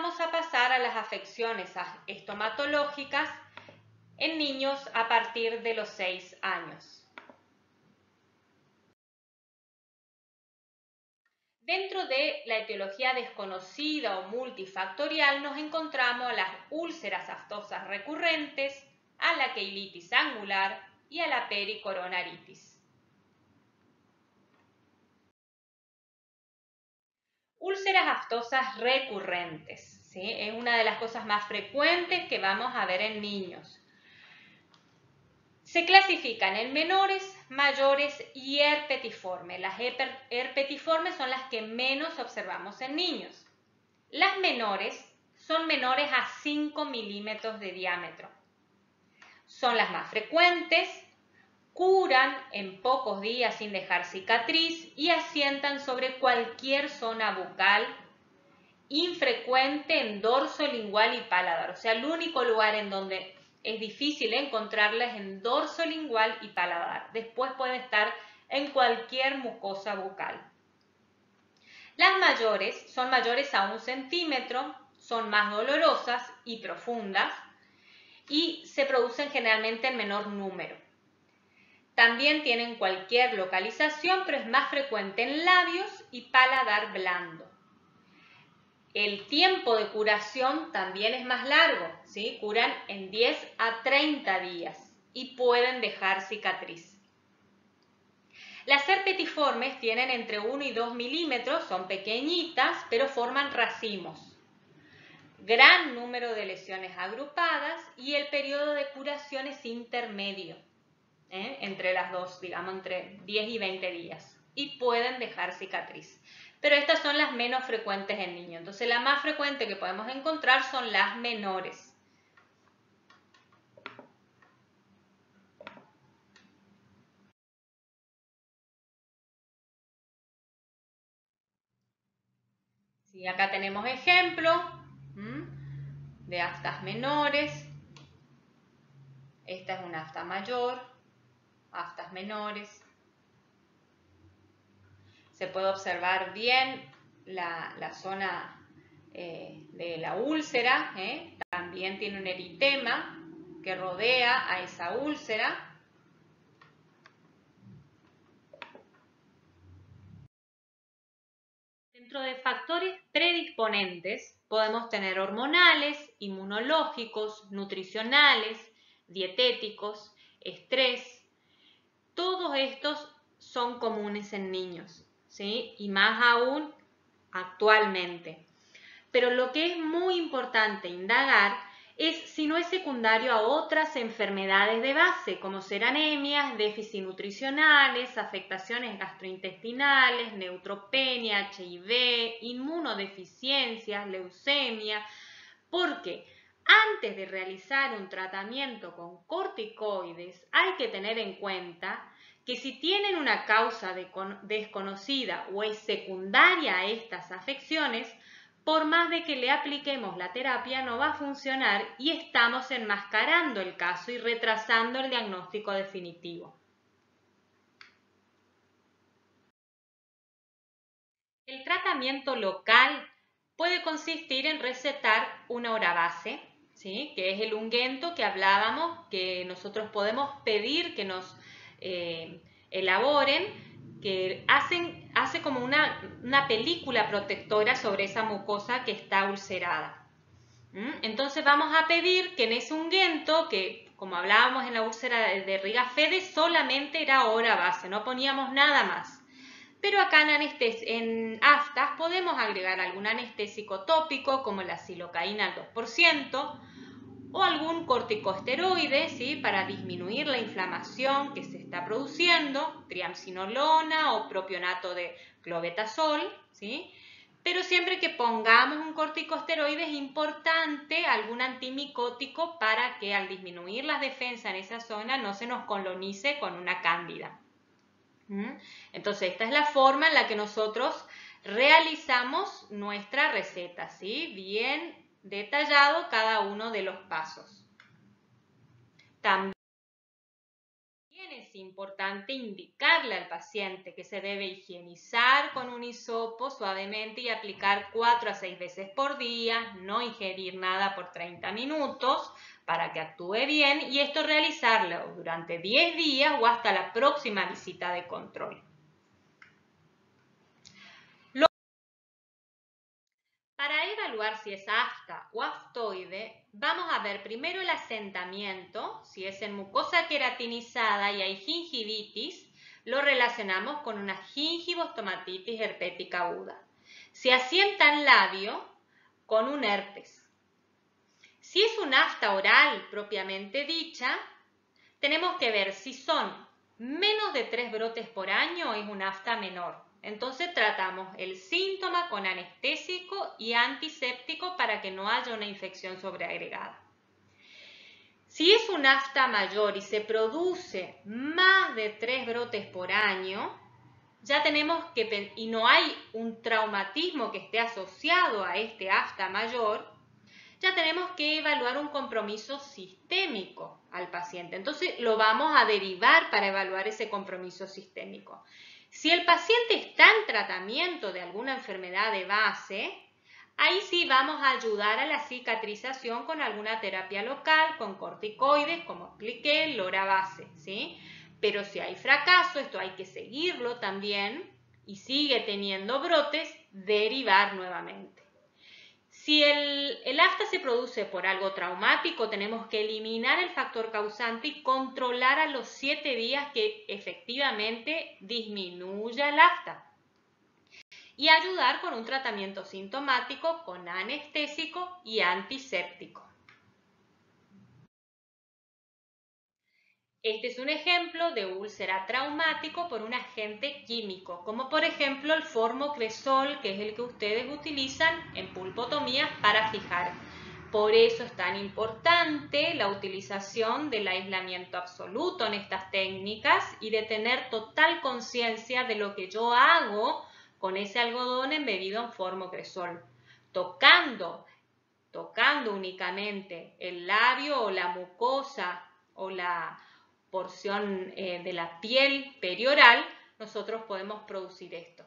vamos a pasar a las afecciones estomatológicas en niños a partir de los 6 años. Dentro de la etiología desconocida o multifactorial nos encontramos las úlceras aftosas recurrentes, a la queilitis angular y a la pericoronaritis. Úlceras aftosas recurrentes, ¿sí? Es una de las cosas más frecuentes que vamos a ver en niños. Se clasifican en menores, mayores y herpetiformes. Las herpetiformes son las que menos observamos en niños. Las menores son menores a 5 milímetros de diámetro. Son las más frecuentes, curan en pocos días sin dejar cicatriz y asientan sobre cualquier zona bucal, infrecuente en dorso lingual y paladar. O sea, el único lugar en donde es difícil encontrarlas en dorso lingual y paladar. Después puede estar en cualquier mucosa bucal. Las mayores son mayores a 1 centímetro, son más dolorosas y profundas y se producen generalmente en menor número. También tienen cualquier localización, pero es más frecuente en labios y paladar blando. El tiempo de curación también es más largo, ¿sí? Curan en 10 a 30 días y pueden dejar cicatriz. Las herpetiformes tienen entre 1 y 2 milímetros, son pequeñitas, pero forman racimos. Gran número de lesiones agrupadas y el periodo de curación es intermedio, entre las dos, digamos, entre 10 y 20 días. Y pueden dejar cicatriz. Pero estas son las menos frecuentes en niños. Entonces, la más frecuente que podemos encontrar son las menores. Sí, acá tenemos ejemplo de aftas menores. Esta es una afta mayor, aftas menores. Se puede observar bien la zona de la úlcera, también tiene un eritema que rodea a esa úlcera. Dentro de factores predisponentes podemos tener hormonales, inmunológicos, nutricionales, dietéticos, estrés. Todos estos son comunes en niños, ¿sí? Y más aún actualmente. Pero lo que es muy importante indagar es si no es secundario a otras enfermedades de base, como ser anemias, déficit nutricionales, afectaciones gastrointestinales, neutropenia, HIV, inmunodeficiencias, leucemia, porque antes de realizar un tratamiento con corticoides hay que tener en cuenta que si tienen una causa desconocida o es secundaria a estas afecciones, por más de que le apliquemos la terapia no va a funcionar y estamos enmascarando el caso y retrasando el diagnóstico definitivo. El tratamiento local puede consistir en recetar una Orabase, ¿sí? Que es el ungüento que hablábamos, que nosotros podemos pedir que nos elaboren, que hace como una película protectora sobre esa mucosa que está ulcerada. Entonces vamos a pedir que en ese ungüento, que como hablábamos en la úlcera de Rigafede, solamente era Orabase, no poníamos nada más. Pero acá en aftas podemos agregar algún anestésico tópico como la silocaína al 2% o algún corticosteroide, ¿sí? Para disminuir la inflamación que se está produciendo, triamcinolona o propionato de clobetasol, ¿sí? Pero siempre que pongamos un corticosteroide es importante algún antimicótico para que al disminuir las defensas en esa zona no se nos colonice con una cándida. Entonces, esta es la forma en la que nosotros realizamos nuestra receta, ¿sí? Bien detallado cada uno de los pasos. También es es importante indicarle al paciente que se debe higienizar con un hisopo suavemente y aplicar 4 a 6 veces por día, no ingerir nada por 30 minutos para que actúe bien y esto realizarlo durante 10 días o hasta la próxima visita de control. Para evaluar si es afta o aftoide, vamos a ver primero el asentamiento. Si es en mucosa queratinizada y hay gingivitis, lo relacionamos con una gingivostomatitis herpética aguda. Si asienta en labio, con un herpes. Si es un afta oral propiamente dicha, tenemos que ver si son menos de 3 brotes por año o es un afta menor. Entonces tratamos el síntoma con anestésico y antiséptico para que no haya una infección sobreagregada. Si es un afta mayor y se produce más de 3 brotes por año, ya tenemos que, y no hay un traumatismo que esté asociado a este afta mayor, ya tenemos que evaluar un compromiso sistémico al paciente. Entonces lo vamos a derivar para evaluar ese compromiso sistémico. Si el paciente está en tratamiento de alguna enfermedad de base, ahí sí vamos a ayudar a la cicatrización con alguna terapia local, con corticoides, como expliqué, lorabase, ¿sí? Pero si hay fracaso, esto hay que seguirlo también y sigue teniendo brotes, derivar nuevamente. Si el afta se produce por algo traumático, tenemos que eliminar el factor causante y controlar a los 7 días que efectivamente disminuya el afta. Y ayudar con un tratamiento sintomático con anestésico y antiséptico. Este es un ejemplo de úlcera traumático por un agente químico, como por ejemplo el formocresol, que es el que ustedes utilizan en pulpotomías para fijar. Por eso es tan importante la utilización del aislamiento absoluto en estas técnicas y de tener total conciencia de lo que yo hago con ese algodón embebido en formocresol. Tocando únicamente el labio o la mucosa o la porción de la piel perioral, nosotros podemos producir esto.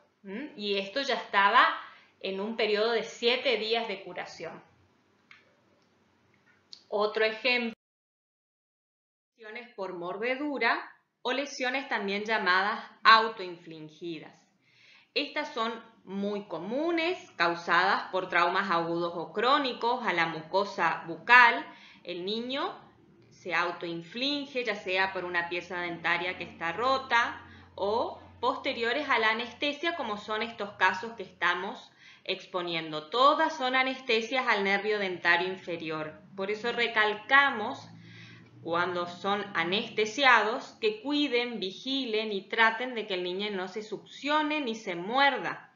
Y esto ya estaba en un periodo de 7 días de curación. Otro ejemplo, lesiones por mordedura o lesiones también llamadas autoinfligidas. Estas son muy comunes, causadas por traumas agudos o crónicos a la mucosa bucal. El niño se autoinflige, ya sea por una pieza dentaria que está rota o posteriores a la anestesia, como son estos casos que estamos exponiendo. Todas son anestesias al nervio dentario inferior. Por eso recalcamos cuando son anestesiados que cuiden, vigilen y traten de que el niño no se succione ni se muerda.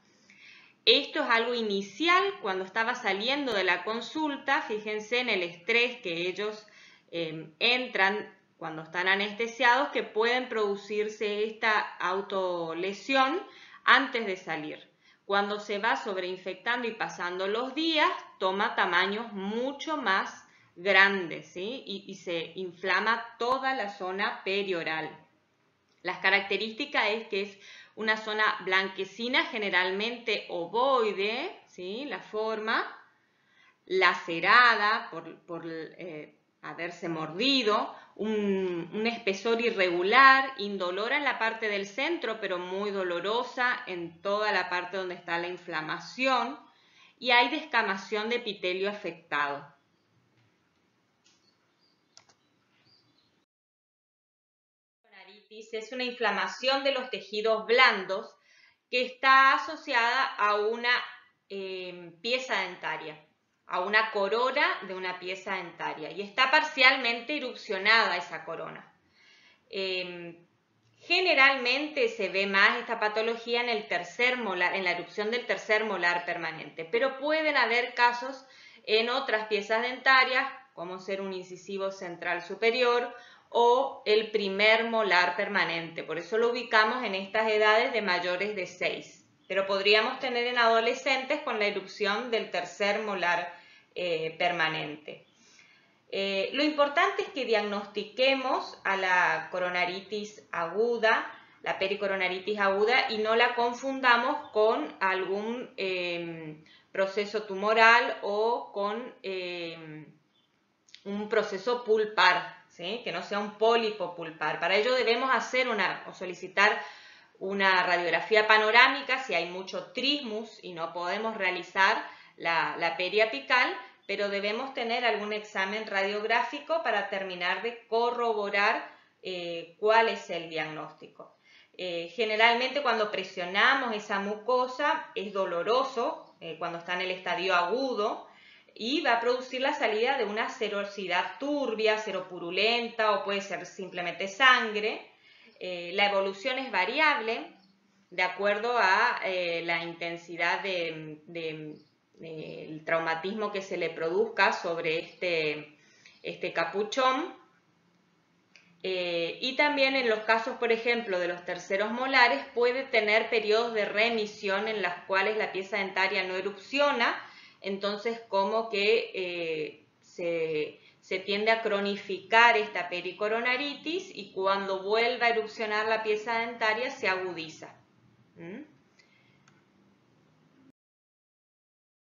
Esto es algo inicial cuando estaba saliendo de la consulta. Fíjense en el estrés que ellos entran cuando están anestesiados, que pueden producirse esta autolesión antes de salir. Cuando se va sobreinfectando y pasando los días, toma tamaños mucho más grandes, ¿sí? y se inflama toda la zona perioral. Las características es que es una zona blanquecina, generalmente ovoide, ¿sí? La forma, lacerada por haberse mordido, un espesor irregular, indolora en la parte del centro, pero muy dolorosa en toda la parte donde está la inflamación, y hay descamación de epitelio afectado. Es una inflamación de los tejidos blandos que está asociada a una pieza dentaria, a una corona de una pieza dentaria, y está parcialmente erupcionada esa corona. Generalmente se ve más esta patología en el tercer molar, en la erupción del tercer molar permanente, pero pueden haber casos en otras piezas dentarias, como ser un incisivo central superior o el primer molar permanente. Por eso lo ubicamos en estas edades de mayores de 6. Pero podríamos tener en adolescentes con la erupción del tercer molar permanente. Lo importante es que diagnostiquemos a la coronaritis aguda, la pericoronaritis aguda, y no la confundamos con algún proceso tumoral o con un proceso pulpar, ¿sí? Que no sea un pólipo pulpar. Para ello debemos hacer o solicitar una radiografía panorámica si hay mucho trismus y no podemos realizar la periapical, pero debemos tener algún examen radiográfico para terminar de corroborar cuál es el diagnóstico. Generalmente cuando presionamos esa mucosa es doloroso cuando está en el estadio agudo y va a producir la salida de una serosidad turbia, seropurulenta o puede ser simplemente sangre. La evolución es variable de acuerdo a la intensidad del traumatismo que se le produzca sobre este capuchón. Y también en los casos, por ejemplo, de los terceros molares, puede tener periodos de remisión en los cuales la pieza dentaria no erupciona, entonces como que se tiende a cronificar esta pericoronaritis y cuando vuelva a erupcionar la pieza dentaria se agudiza.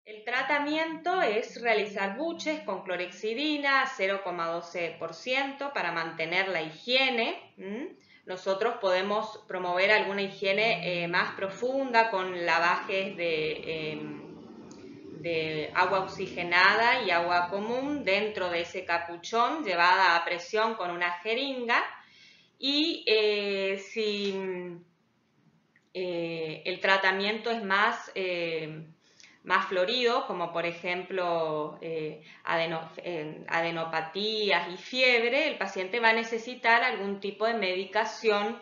El tratamiento es realizar buches con clorhexidina 0,12% para mantener la higiene. Nosotros podemos promover alguna higiene más profunda con lavajes de agua oxigenada y agua común dentro de ese capuchón llevada a presión con una jeringa. Y si el tratamiento es más florido, como por ejemplo adenopatías y fiebre, el paciente va a necesitar algún tipo de medicación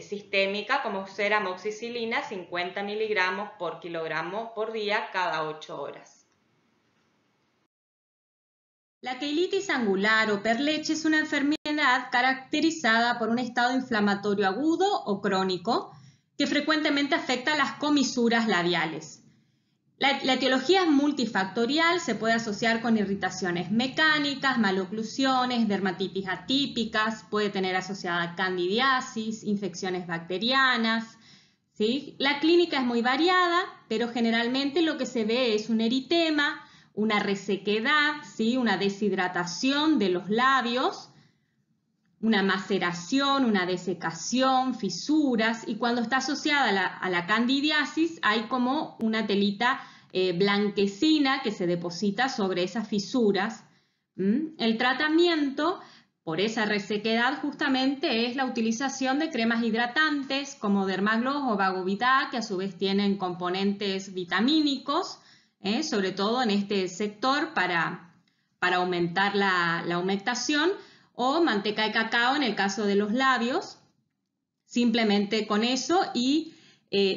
sistémica, como ser amoxicilina 50 miligramos por kilogramo por día cada 8 horas. La queilitis angular o perleche es una enfermedad caracterizada por un estado inflamatorio agudo o crónico que frecuentemente afecta las comisuras labiales. La etiología es multifactorial, se puede asociar con irritaciones mecánicas, maloclusiones, dermatitis atípicas, puede tener asociada candidiasis, infecciones bacterianas, ¿sí? La clínica es muy variada, pero generalmente lo que se ve es un eritema, una resequedad, ¿sí? Una deshidratación de los labios, una maceración, una desecación, fisuras, y cuando está asociada a la candidiasis hay como una telita blanquecina que se deposita sobre esas fisuras. El tratamiento por esa resequedad justamente es la utilización de cremas hidratantes como Dermagloss o Vagovita, que a su vez tienen componentes vitamínicos, sobre todo en este sector para aumentar la humectación, o manteca de cacao en el caso de los labios, simplemente con eso. Y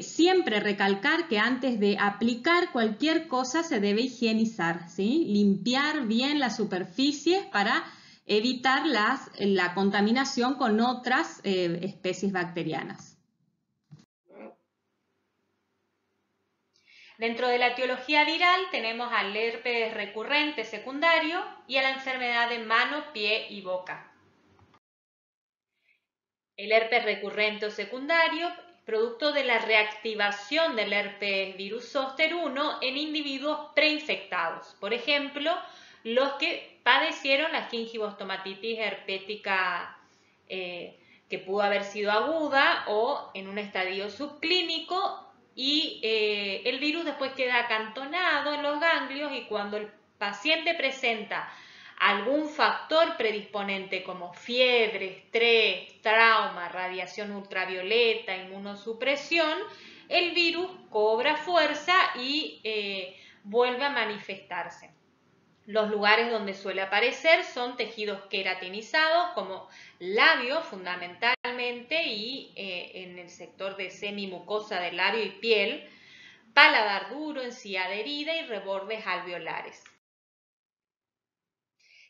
siempre recalcar que antes de aplicar cualquier cosa se debe higienizar, ¿sí? Limpiar bien las superficies para evitar la contaminación con otras especies bacterianas. Dentro de la etiología viral tenemos al herpes recurrente secundario y a la enfermedad de mano, pie y boca. El herpes recurrente o secundario, producto de la reactivación del herpes virus zóster 1 en individuos preinfectados. Por ejemplo, los que padecieron la gingivostomatitis herpética que pudo haber sido aguda o en un estadio subclínico, y el virus después queda acantonado en los ganglios, y cuando el paciente presenta algún factor predisponente como fiebre, estrés, trauma, radiación ultravioleta, inmunosupresión, el virus cobra fuerza y vuelve a manifestarse. Los lugares donde suele aparecer son tejidos queratinizados como labios fundamentalmente, y en el sector de semimucosa del labio y piel, paladar duro, encía adherida y rebordes alveolares.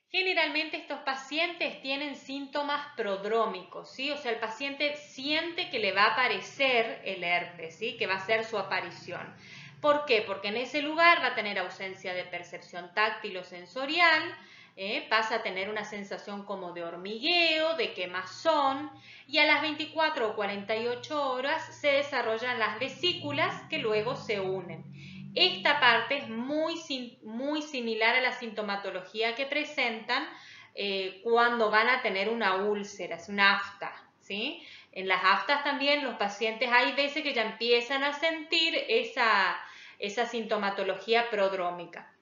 Generalmente estos pacientes tienen síntomas prodrómicos, ¿sí? O sea, el paciente siente que le va a aparecer el herpes, ¿sí? Que va a ser su aparición. ¿Por qué? Porque en ese lugar va a tener ausencia de percepción táctil o sensorial, pasa a tener una sensación como de hormigueo, de quemazón, y a las 24 o 48 horas se desarrollan las vesículas que luego se unen. Esta parte es muy similar a la sintomatología que presentan cuando van a tener una úlcera, es una afta, ¿sí? En las aftas también los pacientes hay veces que ya empiezan a sentir esa sintomatología prodrómica.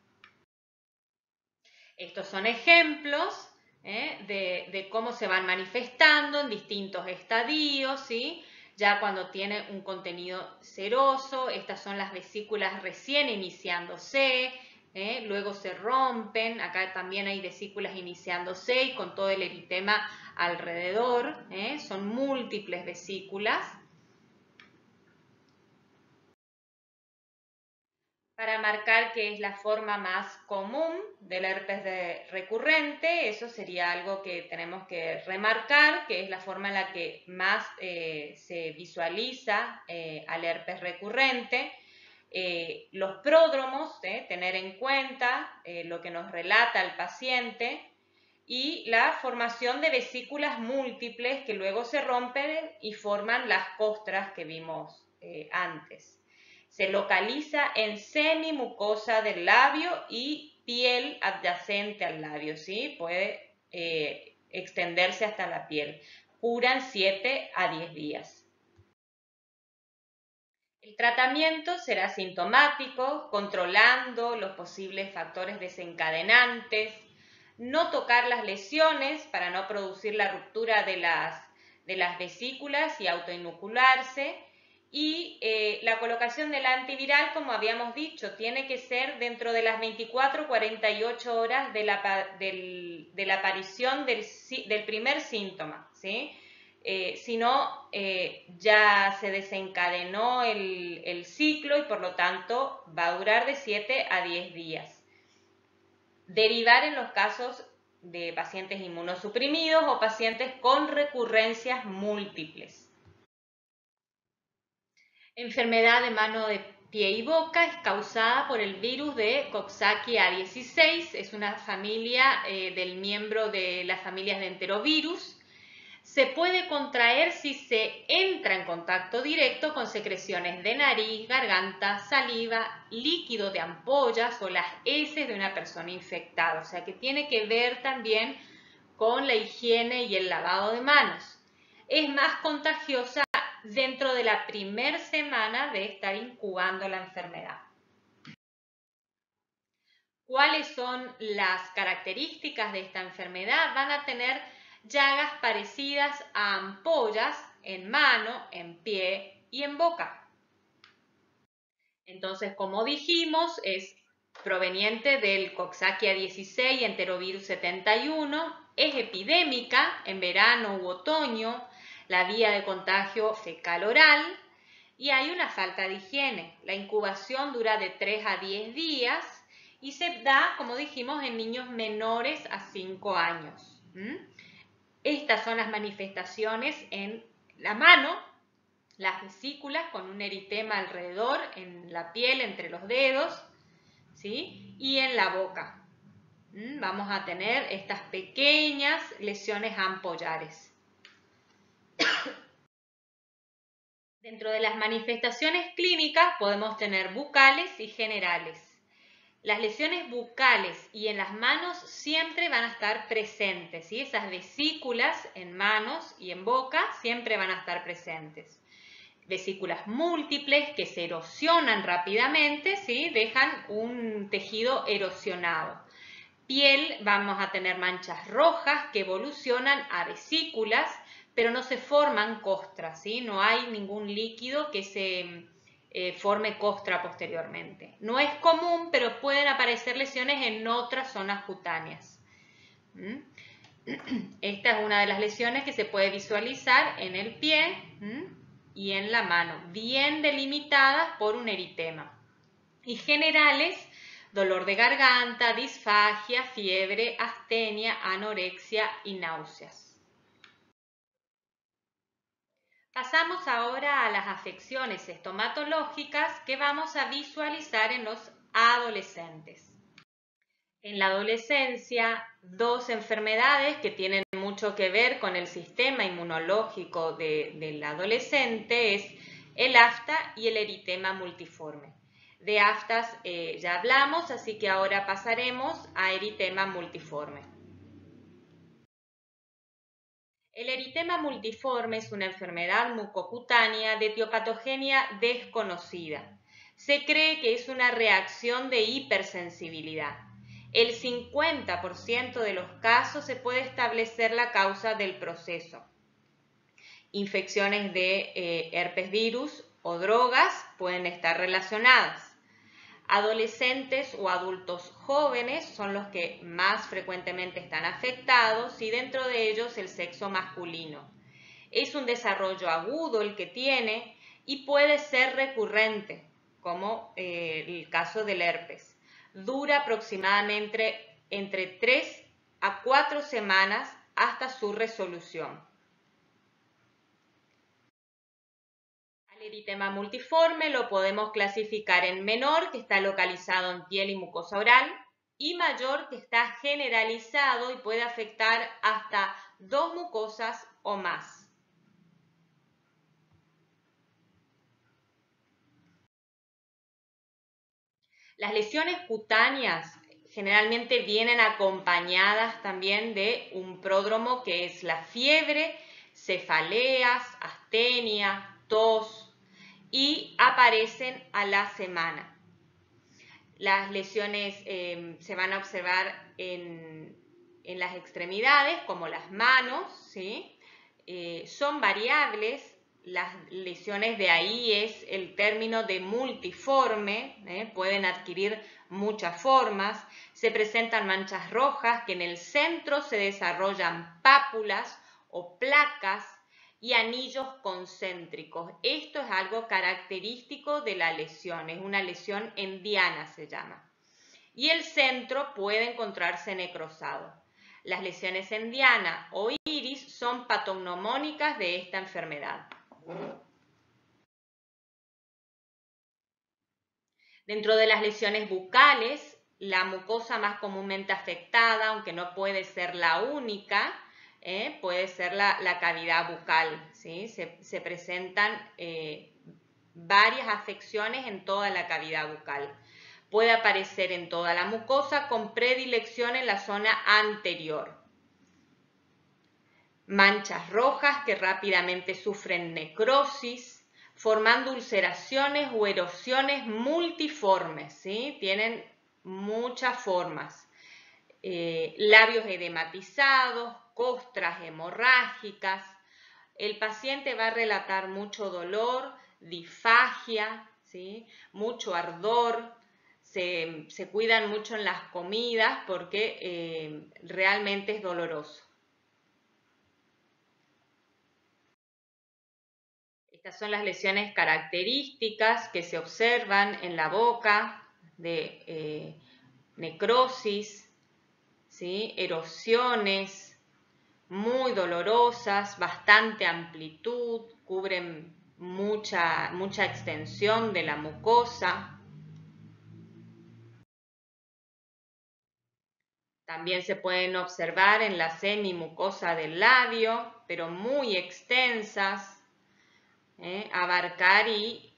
Estos son ejemplos de cómo se van manifestando en distintos estadios, ¿sí? Ya cuando tiene un contenido seroso, estas son las vesículas recién iniciándose, luego se rompen, acá también hay vesículas iniciándose y con todo el eritema alrededor, son múltiples vesículas. Para marcar que es la forma más común del herpes recurrente, eso sería algo que tenemos que remarcar, que es la forma en la que más se visualiza al herpes recurrente. Los pródromos, tener en cuenta lo que nos relata el paciente, y la formación de vesículas múltiples que luego se rompen y forman las costras que vimos antes. Se localiza en semimucosa del labio y piel adyacente al labio, ¿sí? Puede extenderse hasta la piel. Curan 7 a 10 días. El tratamiento será sintomático, controlando los posibles factores desencadenantes, no tocar las lesiones para no producir la ruptura de las vesículas y autoinocularse, y la colocación del antiviral, como habíamos dicho, tiene que ser dentro de las 24-48 horas de la aparición del primer síntoma, ¿sí? Si no, ya se desencadenó el ciclo y por lo tanto va a durar de 7 a 10 días. Derivar en los casos de pacientes inmunosuprimidos o pacientes con recurrencias múltiples. Enfermedad de mano, de pie y boca es causada por el virus de Coxsackie A16, es una familia del miembro de las familias de enterovirus. Se puede contraer si se entra en contacto directo con secreciones de nariz, garganta, saliva, líquido de ampollas o las heces de una persona infectada. O sea que tiene que ver también con la higiene y el lavado de manos. Es más contagiosa dentro de la primera semana de estar incubando la enfermedad. ¿Cuáles son las características de esta enfermedad? Van a tener llagas parecidas a ampollas en mano, en pie y en boca. Entonces, como dijimos, es proveniente del Coxsackie A16 y enterovirus 71, es epidémica en verano u otoño, la vía de contagio fecal-oral y hay una falta de higiene. La incubación dura de 3 a 10 días y se da, como dijimos, en niños menores a 5 años. Estas son las manifestaciones en la mano, las vesículas con un eritema alrededor, en la piel, entre los dedos, ¿sí? Y en la boca. Vamos a tener estas pequeñas lesiones ampollares. Dentro de las manifestaciones clínicas podemos tener bucales y generales. Las lesiones bucales y en las manos siempre van a estar presentes, ¿sí? Esas vesículas en manos y en boca siempre van a estar presentes. Vesículas múltiples que se erosionan rápidamente, ¿sí? Dejan un tejido erosionado. Piel, vamos a tener manchas rojas que evolucionan a vesículas, pero no se forman costras, ¿sí? No hay ningún líquido que se forme costra posteriormente. No es común, pero pueden aparecer lesiones en otras zonas cutáneas. Esta es una de las lesiones que se puede visualizar en el pie y en la mano, bien delimitadas por un eritema. Y generales, dolor de garganta, disfagia, fiebre, astenia, anorexia y náuseas. Pasamos ahora a las afecciones estomatológicas que vamos a visualizar en los adolescentes. En la adolescencia, dos enfermedades que tienen mucho que ver con el sistema inmunológico del adolescente es el afta y el eritema multiforme. De aftas ya hablamos, así que ahora pasaremos a eritema multiforme. El eritema multiforme es una enfermedad mucocutánea de etiopatogenia desconocida. Se cree que es una reacción de hipersensibilidad. El 50% de los casos se puede establecer la causa del proceso. Infecciones de herpes virus o drogas pueden estar relacionadas. Adolescentes o adultos jóvenes son los que más frecuentemente están afectados y dentro de ellos el sexo masculino. Es un desarrollo agudo el que tiene y puede ser recurrente, como el caso del herpes. Dura aproximadamente entre 3 a 4 semanas hasta su resolución. El eritema multiforme lo podemos clasificar en menor, que está localizado en piel y mucosa oral, y mayor, que está generalizado y puede afectar hasta 2 mucosas o más. Las lesiones cutáneas generalmente vienen acompañadas también de un pródromo que es la fiebre, cefaleas, astenia, tos, y aparecen a la semana. Las lesiones se van a observar en las extremidades, como las manos, ¿sí? Son variables. Las lesiones, de ahí es el término de multiforme, pueden adquirir muchas formas. Se presentan manchas rojas que en el centro se desarrollan pápulas o placas y anillos concéntricos. Esto es algo característico de la lesión, es una lesión en diana se llama. Y el centro puede encontrarse necrosado. Las lesiones en diana o iris son patognomónicas de esta enfermedad. Dentro de las lesiones bucales, la mucosa más comúnmente afectada, aunque no puede ser la única, puede ser la cavidad bucal, ¿sí? Se presentan varias afecciones en toda la cavidad bucal. Puede aparecer en toda la mucosa con predilección en la zona anterior. Manchas rojas que rápidamente sufren necrosis, formando ulceraciones o erosiones multiformes, ¿sí? Tienen muchas formas. Labios edematizados, costras hemorrágicas. El paciente va a relatar mucho dolor, disfagia, ¿sí? Mucho ardor. Se cuidan mucho en las comidas porque realmente es doloroso. Estas son las lesiones características que se observan en la boca, de necrosis, ¿sí? Erosiones muy dolorosas, bastante amplitud, cubren mucha extensión de la mucosa. También se pueden observar en la semimucosa del labio, pero muy extensas, abarcar y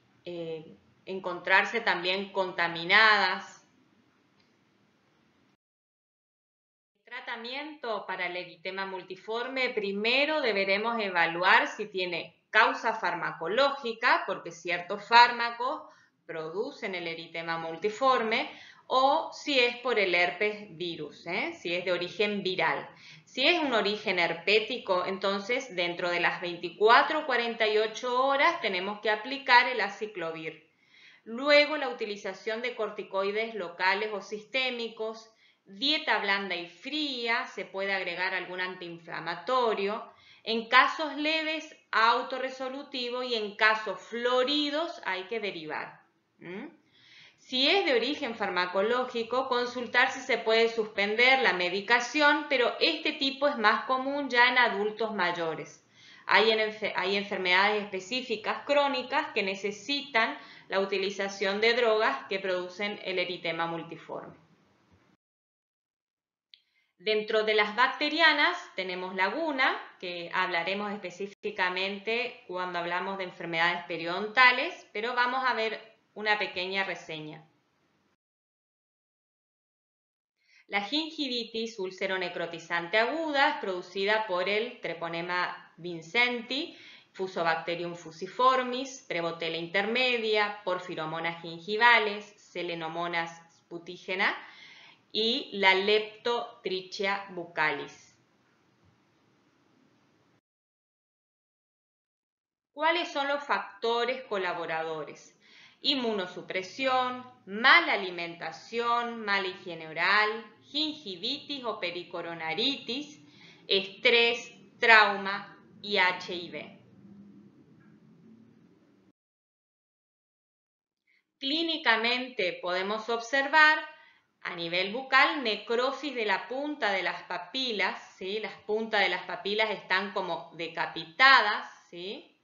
encontrarse también contaminadas. El tratamiento para el eritema multiforme, primero deberemos evaluar si tiene causa farmacológica, porque ciertos fármacos producen el eritema multiforme, o si es por el herpes virus, si es de origen viral. Si es un origen herpético, entonces dentro de las 24 o 48 horas tenemos que aplicar el aciclovir. Luego la utilización de corticoides locales o sistémicos, dieta blanda y fría, se puede agregar algún antiinflamatorio. En casos leves, autorresolutivo, y en casos floridos hay que derivar. Si es de origen farmacológico, consultar si se puede suspender la medicación, pero este tipo es más común ya en adultos mayores. Hay enfermedades específicas crónicas que necesitan la utilización de drogas que producen el eritema multiforme. Dentro de las bacterianas tenemos la guna, que hablaremos específicamente cuando hablamos de enfermedades periodontales, pero vamos a ver una pequeña reseña. La gingivitis úlcero-necrotizante aguda es producida por el Treponema vincenti, Fusobacterium fusiformis, Prevotella intermedia, Porphyromonas gingivales, Selenomonas sputigena y la Leptotrichia buccalis. ¿Cuáles son los factores colaboradores? Inmunosupresión, mala alimentación, mala higiene oral, gingivitis o pericoronaritis, estrés, trauma y HIV. Clínicamente podemos observar a nivel bucal necrosis de la punta de las papilas, ¿sí? Las puntas de las papilas están como decapitadas, ¿sí?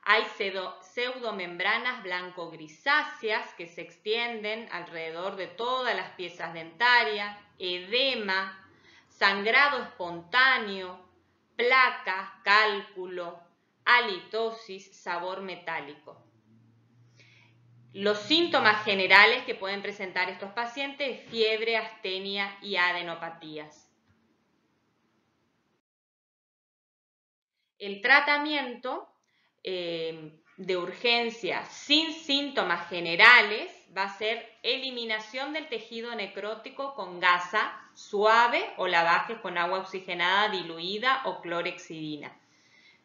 Hay pseudomembranas blanco-grisáceas que se extienden alrededor de todas las piezas dentarias, edema, sangrado espontáneo, placa, cálculo, halitosis, sabor metálico. Los síntomas generales que pueden presentar estos pacientes es fiebre, astenia y adenopatías. El tratamiento de urgencia sin síntomas generales va a ser eliminación del tejido necrótico con gasa suave o lavajes con agua oxigenada diluida o clorhexidina.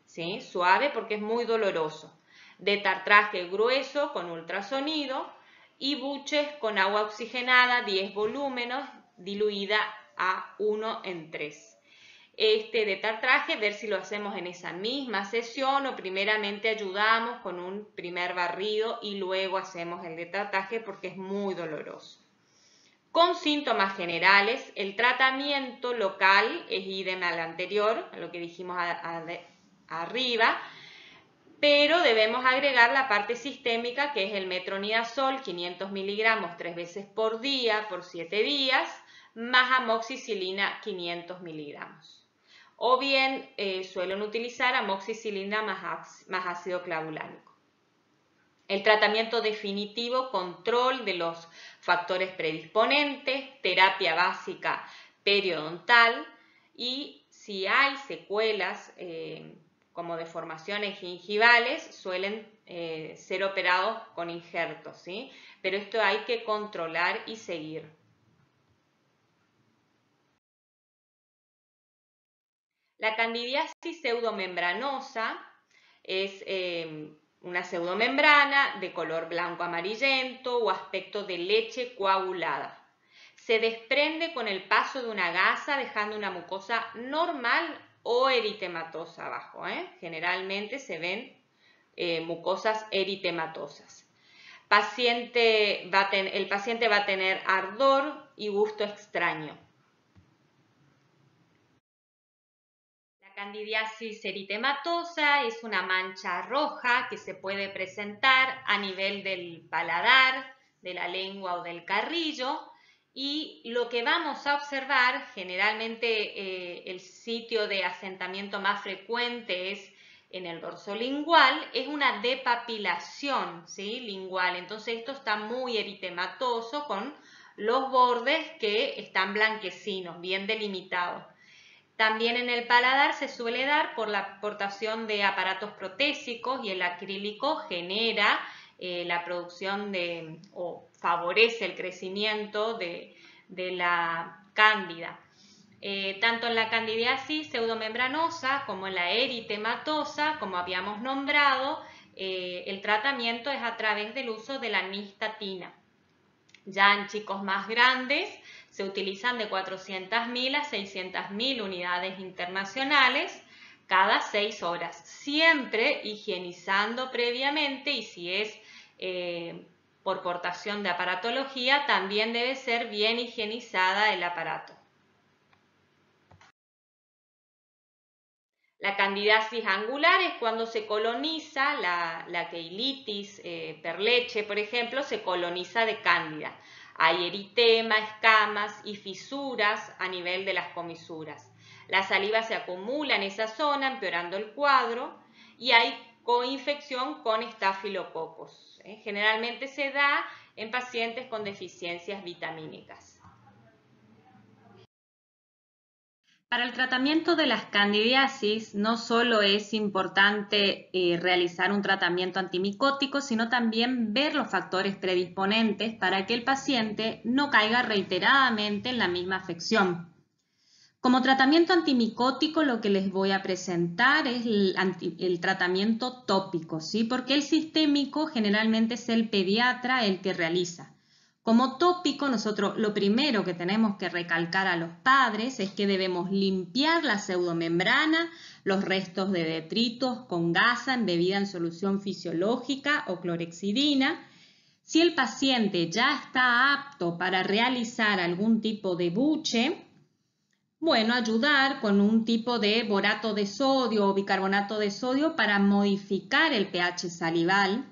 ¿Sí? Suave porque es muy doloroso. Detartraje grueso con ultrasonido y buches con agua oxigenada 10 volúmenes diluida a 1:3. Este detartraje, ver si lo hacemos en esa misma sesión o primeramente ayudamos con un primer barrido y luego hacemos el detartraje porque es muy doloroso. Con síntomas generales, el tratamiento local es idem al anterior, a lo que dijimos arriba, pero debemos agregar la parte sistémica que es el metronidazol, 500 miligramos 3 veces por día por 7 días, más amoxicilina 500 miligramos. O bien suelen utilizar amoxicilina más ácido clavulánico. El tratamiento definitivo, control de los factores predisponentes, terapia básica periodontal y si hay secuelas como deformaciones gingivales, suelen ser operados con injertos, ¿sí? Pero esto hay que controlar y seguir. La candidiasis pseudomembranosa es una pseudomembrana de color blanco amarillento o aspecto de leche coagulada. Se desprende con el paso de una gasa dejando una mucosa normal o eritematosa abajo. Generalmente se ven mucosas eritematosas. El paciente va a tener ardor y gusto extraño. Candidiasis eritematosa es una mancha roja que se puede presentar a nivel del paladar, de la lengua o del carrillo y lo que vamos a observar, generalmente el sitio de asentamiento más frecuente es en el dorso lingual, es una depapilación, ¿sí? Lingual. Entonces esto está muy eritematoso con los bordes que están blanquecinos, bien delimitados. También en el paladar se suele dar por la aportación de aparatos protésicos y el acrílico genera la producción o favorece el crecimiento de la cándida. Tanto en la candidiasis pseudomembranosa como en la eritematosa, como habíamos nombrado, el tratamiento es a través del uso de la nistatina. Ya en chicos más grandes se utilizan de 400.000 a 600.000 unidades internacionales cada 6 horas, siempre higienizando previamente y si es por portación de aparatología, también debe ser bien higienizada el aparato. La candidiasis angular es cuando se coloniza la queilitis perleche, por ejemplo, se coloniza de cándida. Hay eritema, escamas y fisuras a nivel de las comisuras. La saliva se acumula en esa zona, empeorando el cuadro, y hay coinfección con estafilococos. Generalmente se da en pacientes con deficiencias vitamínicas. Para el tratamiento de las candidiasis no solo es importante realizar un tratamiento antimicótico, sino también ver los factores predisponentes para que el paciente no caiga reiteradamente en la misma afección. Como tratamiento antimicótico, lo que les voy a presentar es el tratamiento tópico, ¿sí? Porque el sistémico generalmente es el pediatra el que realiza. Como tópico, nosotros lo primero que tenemos que recalcar a los padres es que debemos limpiar la pseudomembrana, los restos de detritos con gasa embebida en solución fisiológica o clorexidina. Si el paciente ya está apto para realizar algún tipo de buche, bueno, ayudar con un tipo de borato de sodio o bicarbonato de sodio para modificar el pH salival.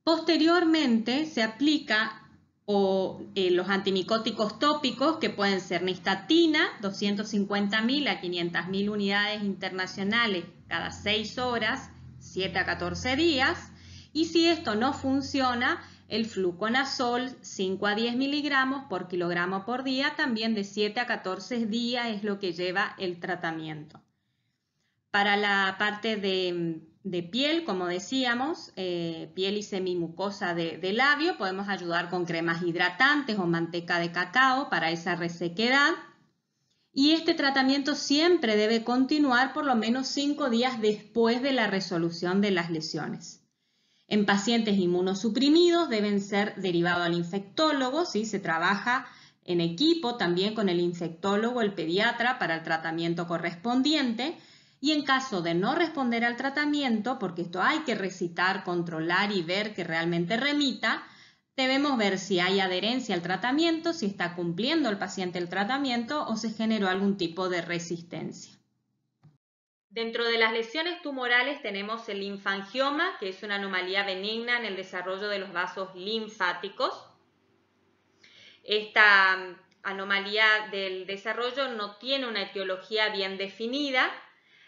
Posteriormente se aplica los antimicóticos tópicos que pueden ser nistatina, 250.000 a 500.000 unidades internacionales cada 6 horas, 7 a 14 días. Y si esto no funciona, el fluconazol, 5 a 10 miligramos por kilogramo por día, también de 7 a 14 días es lo que lleva el tratamiento. Para la parte de piel, como decíamos, piel y semimucosa de labio, podemos ayudar con cremas hidratantes o manteca de cacao para esa resequedad. Y este tratamiento siempre debe continuar por lo menos 5 días después de la resolución de las lesiones. En pacientes inmunosuprimidos deben ser derivados al infectólogo, ¿sí? Se trabaja en equipo también con el infectólogo, el pediatra, para el tratamiento correspondiente. Y en caso de no responder al tratamiento, porque esto hay que recitar, controlar y ver que realmente remita, debemos ver si hay adherencia al tratamiento, si está cumpliendo el paciente el tratamiento o se generó algún tipo de resistencia. Dentro de las lesiones tumorales tenemos el linfangioma, que es una anomalía benigna en el desarrollo de los vasos linfáticos. Esta anomalía del desarrollo no tiene una etiología bien definida.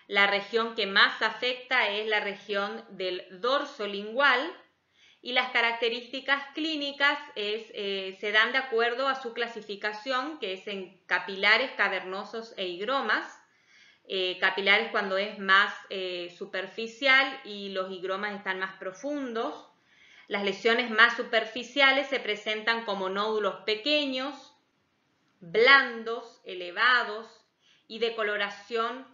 La región que más afecta es la región del dorso lingual y las características clínicas se dan de acuerdo a su clasificación, que es en capilares, cavernosos e higromas. Capilares cuando es más superficial y los higromas están más profundos. Las lesiones más superficiales se presentan como nódulos pequeños, blandos, elevados y de coloración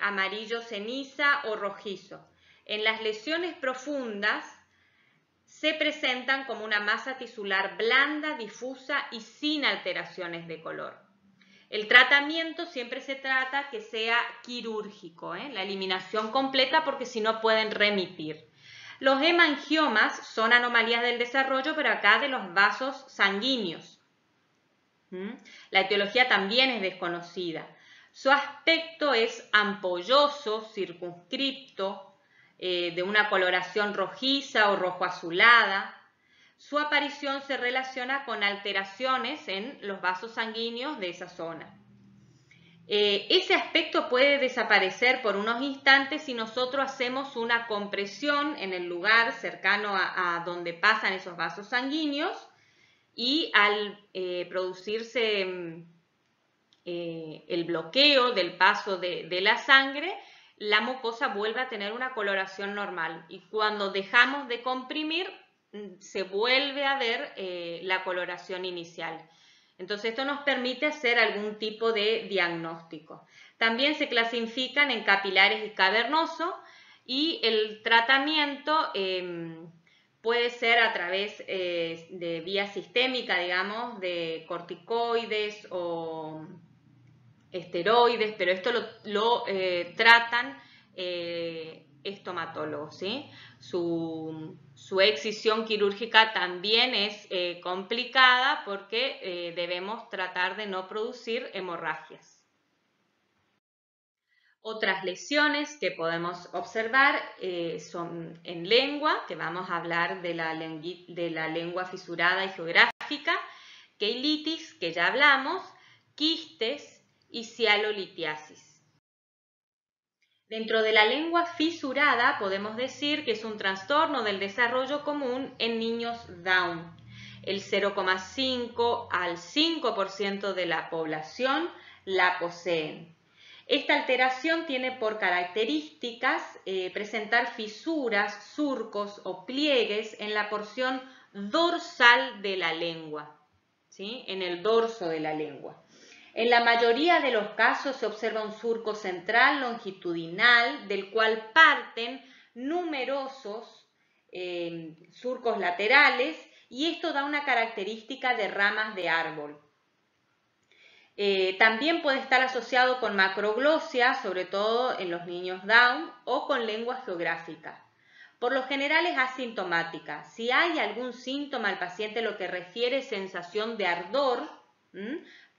amarillo ceniza o rojizo. En las lesiones profundas se presentan como una masa tisular blanda, difusa y sin alteraciones de color. El tratamiento siempre se trata que sea quirúrgico, la eliminación completa, porque si no pueden remitir. Los hemangiomas son anomalías del desarrollo, pero acá de los vasos sanguíneos. La etiología también es desconocida. Su aspecto es ampolloso, circunscripto, de una coloración rojiza o rojo azulada. Su aparición se relaciona con alteraciones en los vasos sanguíneos de esa zona. Ese aspecto puede desaparecer por unos instantes si nosotros hacemos una compresión en el lugar cercano a donde pasan esos vasos sanguíneos, y al producirse el bloqueo del paso de la sangre, la mucosa vuelve a tener una coloración normal, y cuando dejamos de comprimir se vuelve a ver la coloración inicial. Entonces esto nos permite hacer algún tipo de diagnóstico. También se clasifican en capilares y cavernoso, y el tratamiento puede ser a través de vía sistémica, digamos, de corticoides o esteroides, pero esto lo tratan estomatólogos, ¿sí? Su excisión quirúrgica también es complicada, porque debemos tratar de no producir hemorragias. Otras lesiones que podemos observar son en lengua, que vamos a hablar de la lengua fisurada y geográfica, queilitis, que ya hablamos, quistes y cialolitiasis. Dentro de la lengua fisurada podemos decir que es un trastorno del desarrollo común en niños Down. El 0,5 al 5% de la población la poseen. Esta alteración tiene por características presentar fisuras, surcos o pliegues en la porción dorsal de la lengua, ¿sí? En el dorso de la lengua. En la mayoría de los casos se observa un surco central longitudinal del cual parten numerosos surcos laterales y esto da una característica de ramas de árbol. También puede estar asociado con macroglosia, sobre todo en los niños Down, o con lengua geográfica. Por lo general es asintomática. Si hay algún síntoma, el paciente lo que refiere sensación de ardor,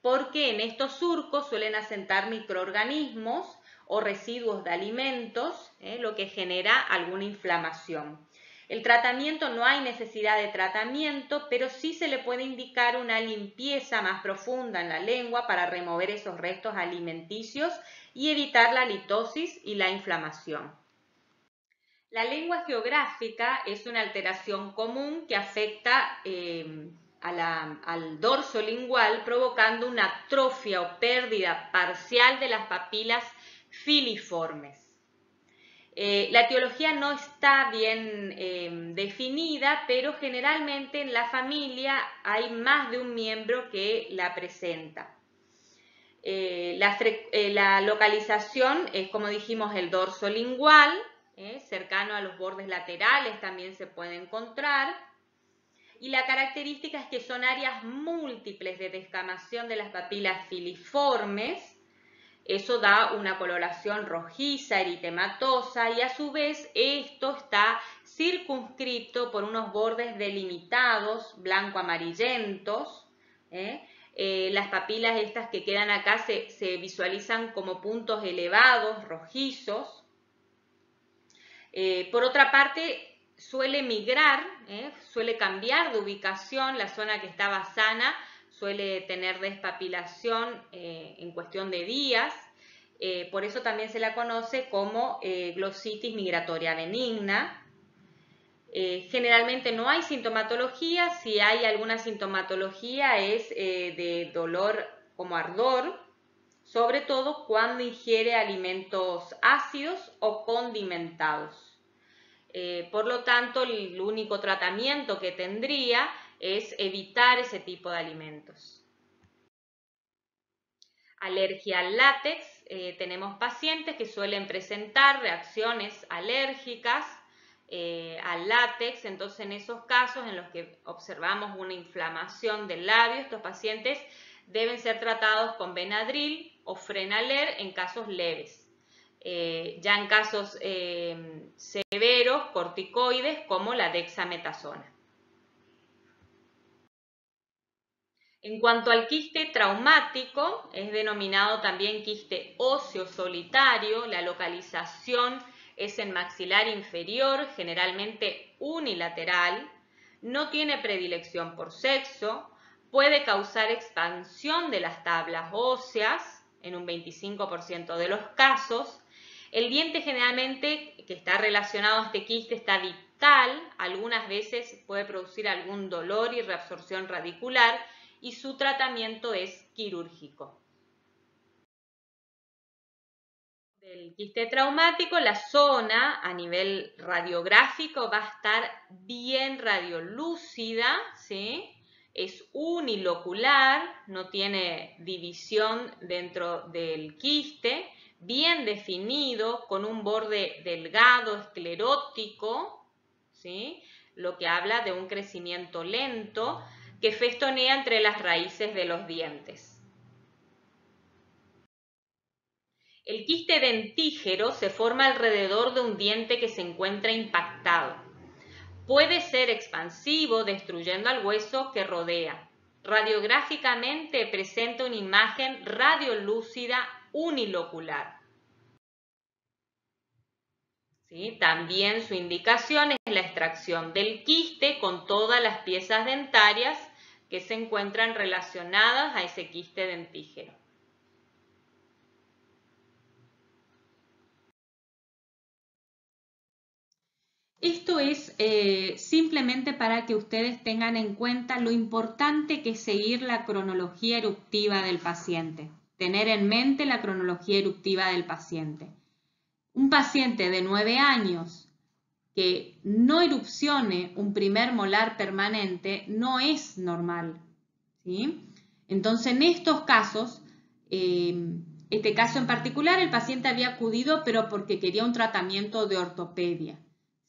porque en estos surcos suelen asentar microorganismos o residuos de alimentos, lo que genera alguna inflamación. El tratamiento, no hay necesidad de tratamiento, pero sí se le puede indicar una limpieza más profunda en la lengua para remover esos restos alimenticios y evitar la litosis y la inflamación. La lengua geográfica es una alteración común que afecta al dorso lingual, provocando una atrofia o pérdida parcial de las papilas filiformes. La etiología no está bien definida, pero generalmente en la familia hay más de un miembro que la presenta. La localización es, como dijimos, el dorso lingual, cercano a los bordes laterales también se puede encontrar. Y la característica es que son áreas múltiples de descamación de las papilas filiformes. Eso da una coloración rojiza, eritematosa, y a su vez esto está circunscrito por unos bordes delimitados, blanco-amarillentos. Las papilas estas que quedan acá se visualizan como puntos elevados, rojizos. Por otra parte, suele migrar, suele cambiar de ubicación, la zona que estaba sana suele tener despapilación en cuestión de días, por eso también se la conoce como glositis migratoria benigna. Generalmente no hay sintomatología, si hay alguna sintomatología es de dolor como ardor, sobre todo cuando ingiere alimentos ácidos o condimentados. Por lo tanto, el único tratamiento que tendría es evitar ese tipo de alimentos. Alergia al látex. Tenemos pacientes que suelen presentar reacciones alérgicas al látex, entonces en esos casos en los que observamos una inflamación del labio, estos pacientes deben ser tratados con Benadryl o Frenaler en casos leves. Ya en casos severos, corticoides como la dexametasona. En cuanto al quiste traumático, es denominado también quiste óseo solitario. La localización es en maxilar inferior, generalmente unilateral, no tiene predilección por sexo, puede causar expansión de las tablas óseas en un 25% de los casos. El diente generalmente que está relacionado a este quiste está distal, algunas veces puede producir algún dolor y reabsorción radicular y su tratamiento es quirúrgico. Del quiste traumático, la zona a nivel radiográfico va a estar bien radiolúcida, ¿sí? Es unilocular, no tiene división dentro del quiste, bien definido, con un borde delgado, esclerótico, ¿sí? Lo que habla de un crecimiento lento que festonea entre las raíces de los dientes. El quiste dentígero se forma alrededor de un diente que se encuentra impactado. Puede ser expansivo, destruyendo al hueso que rodea. Radiográficamente presenta una imagen radiolúcida unilocular. ¿sí? También su indicación es la extracción del quiste con todas las piezas dentarias que se encuentran relacionadas a ese quiste dentígeno. Esto es simplemente para que ustedes tengan en cuenta lo importante que es seguir la cronología eruptiva del paciente, tener en mente la cronología eruptiva del paciente. Un paciente de 9 años que no erupcione un primer molar permanente no es normal, ¿sí? Entonces, en estos casos, este caso en particular, el paciente había acudido pero porque quería un tratamiento de ortopedia,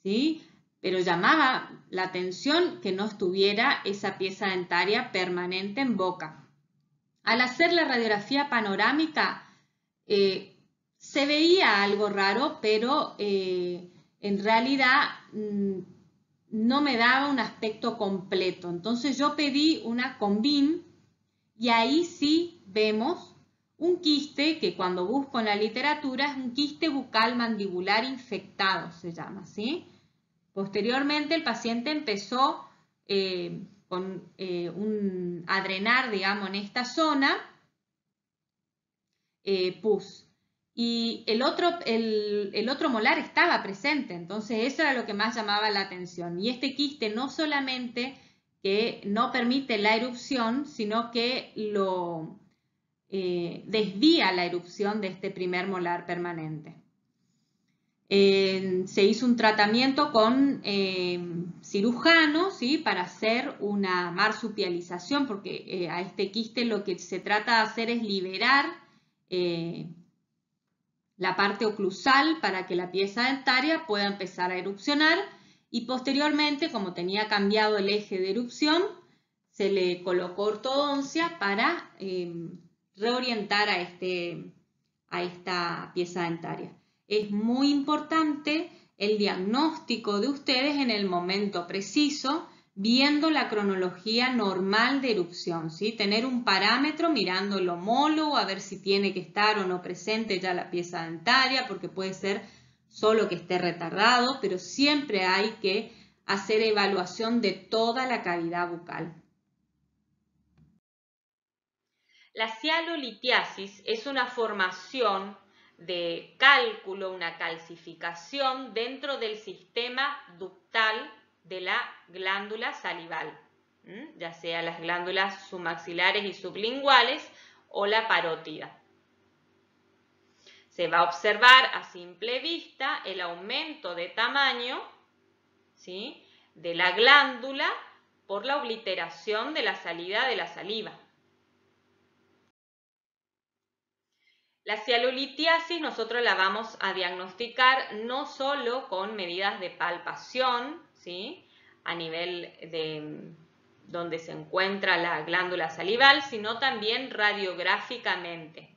¿sí? Pero llamaba la atención que no estuviera esa pieza dentaria permanente en boca. Al hacer la radiografía panorámica, se veía algo raro, pero en realidad no me daba un aspecto completo. Entonces yo pedí una Combin y ahí sí vemos un quiste que cuando busco en la literatura es un quiste bucal mandibular infectado, se llama, ¿sí? Posteriormente el paciente empezó a drenar, digamos, en esta zona pus. Y el otro molar estaba presente, entonces eso era lo que más llamaba la atención. Y este quiste no solamente que no permite la erupción, sino que lo desvía la erupción de este primer molar permanente. Se hizo un tratamiento con cirujano, ¿sí? Para hacer una marsupialización, porque a este quiste lo que se trata de hacer es liberar la parte oclusal para que la pieza dentaria pueda empezar a erupcionar y posteriormente, como tenía cambiado el eje de erupción, se le colocó ortodoncia para reorientar a esta pieza dentaria. Es muy importante el diagnóstico de ustedes en el momento preciso, viendo la cronología normal de erupción, ¿sí? Tener un parámetro mirando el homólogo, a ver si tiene que estar o no presente ya la pieza dentaria, porque puede ser solo que esté retardado, pero siempre hay que hacer evaluación de toda la cavidad bucal. La cialolitiasis es una formación de cálculo, una calcificación dentro del sistema ductal de la glándula salival, ya sea las glándulas submaxilares y sublinguales o la parótida. Se va a observar a simple vista el aumento de tamaño, ¿sí?, de la glándula por la obliteración de la salida de la saliva. La cialolitiasis nosotros la vamos a diagnosticar no solo con medidas de palpación, ¿sí?, a nivel de donde se encuentra la glándula salival, sino también radiográficamente.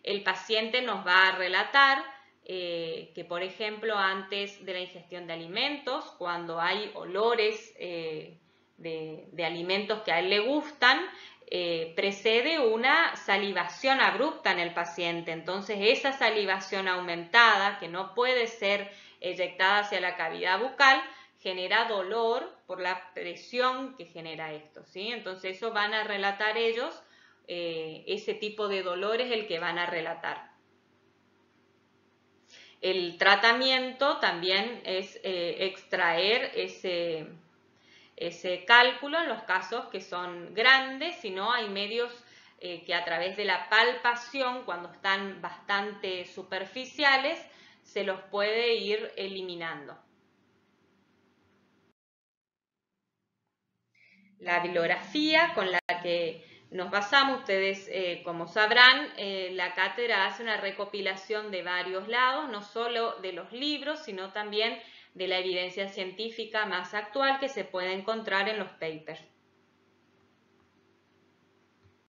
El paciente nos va a relatar que, por ejemplo, antes de la ingestión de alimentos, cuando hay olores de alimentos que a él le gustan, precede una salivación abrupta en el paciente. Entonces, esa salivación aumentada, que no puede ser eyectada hacia la cavidad bucal, genera dolor por la presión que genera esto, ¿sí? Entonces, eso van a relatar ellos, ese tipo de dolor es el que van a relatar. El tratamiento también es extraer ese cálculo en los casos que son grandes, si no hay medios que a través de la palpación, cuando están bastante superficiales, se los puede ir eliminando. La bibliografía con la que nos basamos, ustedes como sabrán, la cátedra hace una recopilación de varios lados, no solo de los libros, sino también de la evidencia científica más actual que se puede encontrar en los papers.